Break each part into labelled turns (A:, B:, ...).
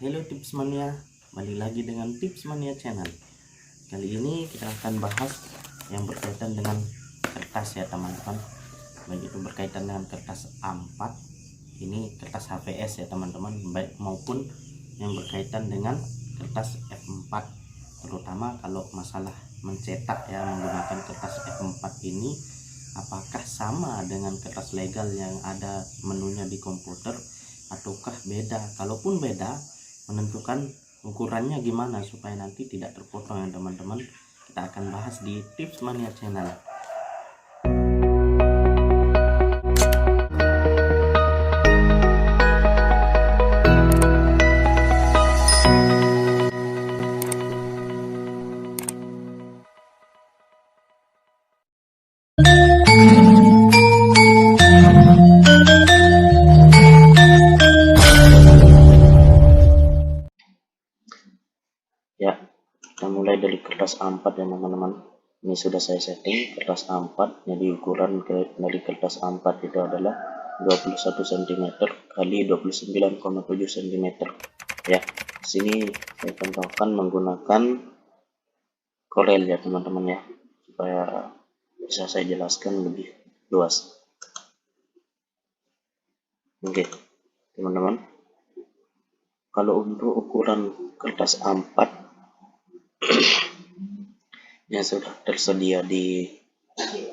A: Halo Tips Mania, kembali lagi dengan Tips Mania Channel. Kali ini kita akan bahas yang berkaitan dengan kertas ya teman-teman. Baik itu berkaitan dengan kertas A4, ini kertas HVS ya teman-teman, baik maupun yang berkaitan dengan kertas F4. Terutama kalau masalah mencetak ya menggunakan kertas F4 ini, apakah sama dengan kertas legal yang ada menunya di komputer ataukah beda? Kalaupun beda, menentukan ukurannya gimana supaya nanti tidak terpotong ya teman-teman. Kita akan bahas di Tips Mania Channel. Ya, kita mulai dari kertas A4 ya teman-teman. Ini sudah saya setting kertas A4. Jadi ukuran dari kertas A4 itu adalah 21 cm kali 29,7 cm. Ya, di sini saya contohkan menggunakan Corel ya teman-teman ya, supaya bisa saya jelaskan lebih luas. Oke, teman-teman. Kalau untuk ukuran kertas A4 yang sudah tersedia di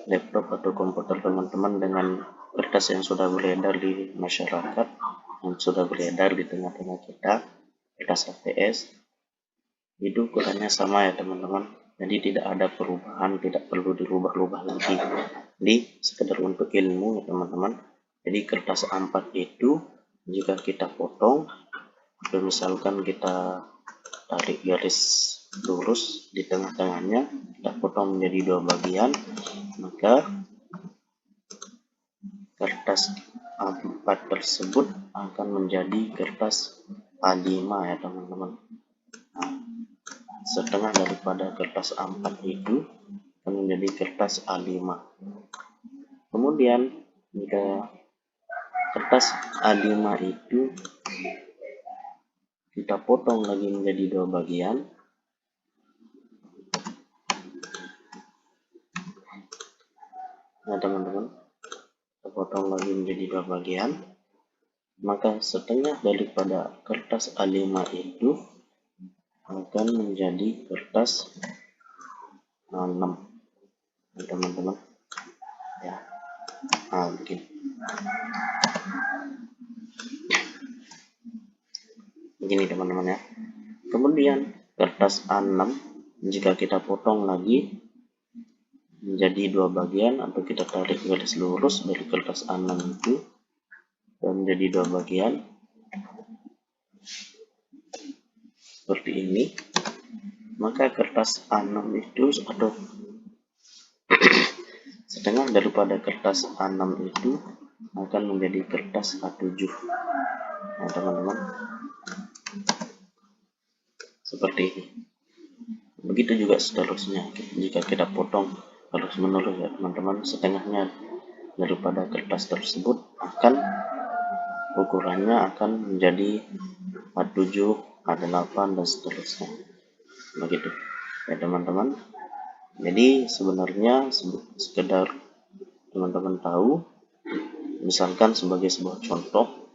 A: laptop atau komputer teman-teman dengan kertas yang sudah beredar di masyarakat, yang sudah beredar di tengah-tengah kita, kertas HVS, itu ukurannya sama ya teman-teman. Jadi tidak ada perubahan, tidak perlu dirubah-rubah lagi. Jadi sekedar untuk ilmu ya teman-teman. Jadi kertas A4 itu jika kita potong, atau misalkan kita tarik garis lurus di tengah-tengahnya, kita potong menjadi dua bagian, maka kertas A4 tersebut akan menjadi kertas A5 ya teman-teman. Nah, setengah daripada kertas A4 itu akan menjadi kertas A5. Kemudian jika kertas A5 itu kita potong lagi menjadi dua bagian, nah teman-teman, kita potong lagi menjadi dua bagian, maka setengah daripada kertas A5 itu akan menjadi kertas A6 nah, teman-teman ya. Nah, begini teman-teman ya. Kemudian kertas A6 jika kita potong lagi menjadi dua bagian, atau kita tarik garis lurus dari kertas A6 itu dan menjadi dua bagian seperti ini, maka kertas A6 itu atau setengah daripada kertas A6 itu akan menjadi kertas A7. Nah teman-teman, seperti ini. Begitu juga seterusnya, jika kita potong terus menerus ya teman-teman, setengahnya daripada kertas tersebut akan ukurannya akan menjadi A7, A8 dan seterusnya. Begitu ya teman-teman. Jadi sebenarnya sekedar teman-teman tahu, misalkan sebagai sebuah contoh,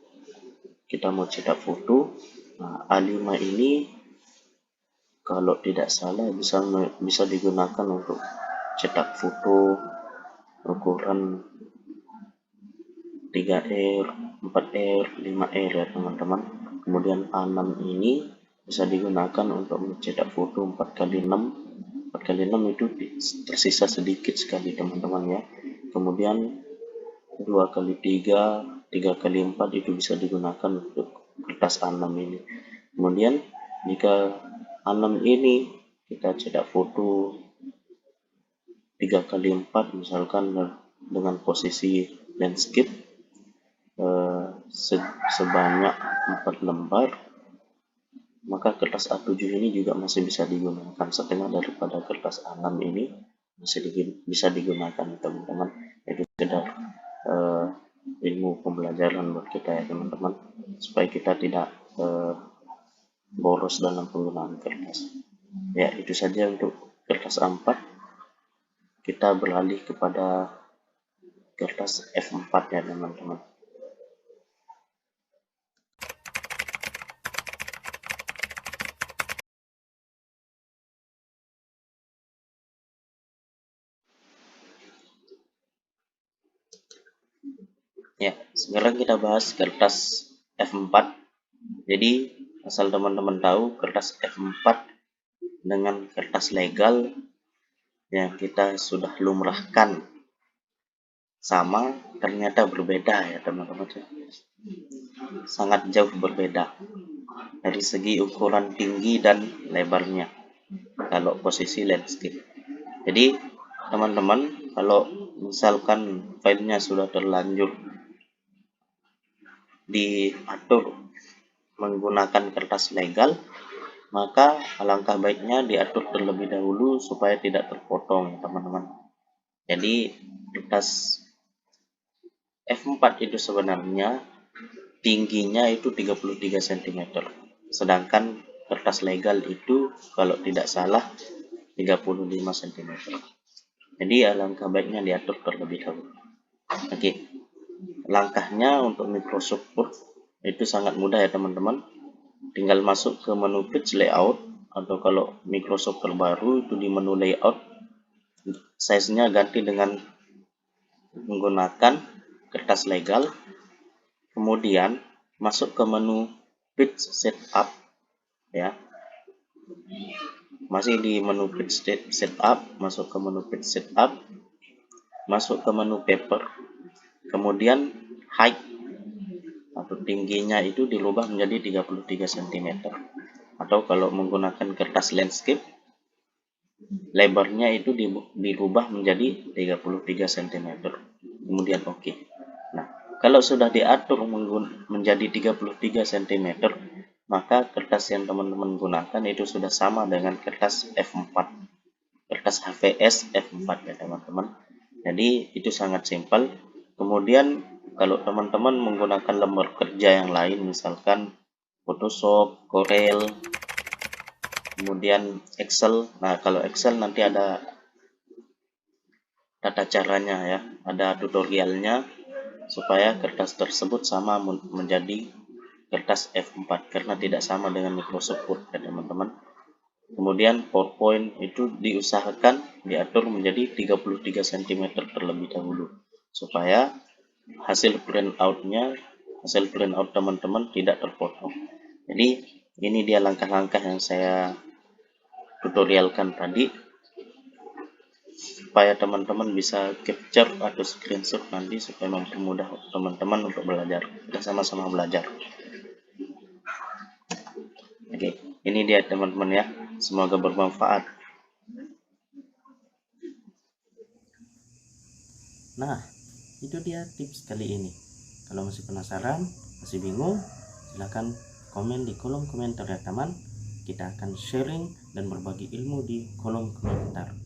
A: kita mau cetak foto. Nah, A5 ini kalau tidak salah bisa digunakan untuk cetak foto ukuran 3R, 4R, 5R ya teman-teman. Kemudian A6 ini bisa digunakan untuk mencetak foto 4x6. 4x6 itu tersisa sedikit sekali teman-teman ya. Kemudian 2x3, 3x4 itu bisa digunakan untuk kertas A6 ini. Kemudian jika A6 ini kita cetak foto 3x4 misalkan dengan posisi landscape sebanyak 4 lembar, maka kertas A7 ini juga masih bisa digunakan. Setengah daripada kertas A6 ini masih bisa digunakan teman-teman. Itu sekedar ilmu pembelajaran buat kita ya teman-teman, supaya kita tidak boros dalam penggunaan kertas. Ya, itu saja untuk kertas A4. Kita beralih kepada kertas F4 ya teman-teman. Ya, sekarang kita bahas kertas F4. Jadi, asal teman-teman tahu, kertas F4 dengan kertas legal yang kita sudah lumrahkan sama, ternyata berbeda ya teman-teman. Sangat jauh berbeda dari segi ukuran tinggi dan lebarnya kalau posisi landscape. Jadi, teman-teman, kalau misalkan filenya sudah terlanjur diatur menggunakan kertas legal, maka alangkah baiknya diatur terlebih dahulu supaya tidak terpotong teman-teman. Jadi kertas F4 itu sebenarnya tingginya itu 33 cm, sedangkan kertas legal itu kalau tidak salah 35 cm. Jadi alangkah baiknya diatur terlebih dahulu. Oke. Langkahnya untuk Microsoft Word itu sangat mudah ya teman-teman. Tinggal masuk ke menu page layout, atau kalau Microsoft terbaru itu di menu layout, size-nya ganti dengan menggunakan kertas legal. Kemudian masuk ke menu page setup ya. Masih di menu page setup, masuk ke menu page setup, masuk ke menu paper. Kemudian height atau tingginya itu dirubah menjadi 33 cm, atau kalau menggunakan kertas landscape lebarnya itu dirubah menjadi 33 cm. Kemudian oke. Nah, kalau sudah diatur menjadi 33 cm, maka kertas yang teman-teman gunakan itu sudah sama dengan kertas F4, kertas HVS F4 ya teman-teman. Jadi itu sangat simpel. Kemudian kalau teman-teman menggunakan lembar kerja yang lain, misalkan Photoshop, Corel, kemudian Excel. Nah, kalau Excel nanti ada tata caranya ya, ada tutorialnya supaya kertas tersebut sama menjadi kertas F4 karena tidak sama dengan Microsoft Word ya teman-teman. Kemudian PowerPoint itu diusahakan diatur menjadi 33 cm terlebih dahulu supaya hasil printout teman-teman tidak terpotong. Jadi ini dia langkah-langkah yang saya tutorialkan tadi supaya teman-teman bisa capture atau screenshot nanti supaya mempermudah teman-teman untuk belajar. Kita sama-sama belajar. Oke, ini dia teman-teman ya. Semoga bermanfaat. Nah, itu dia tips kali ini. Kalau masih penasaran, masih bingung, silahkan komen di kolom komentar ya teman. Kita akan sharing dan berbagi ilmu di kolom komentar.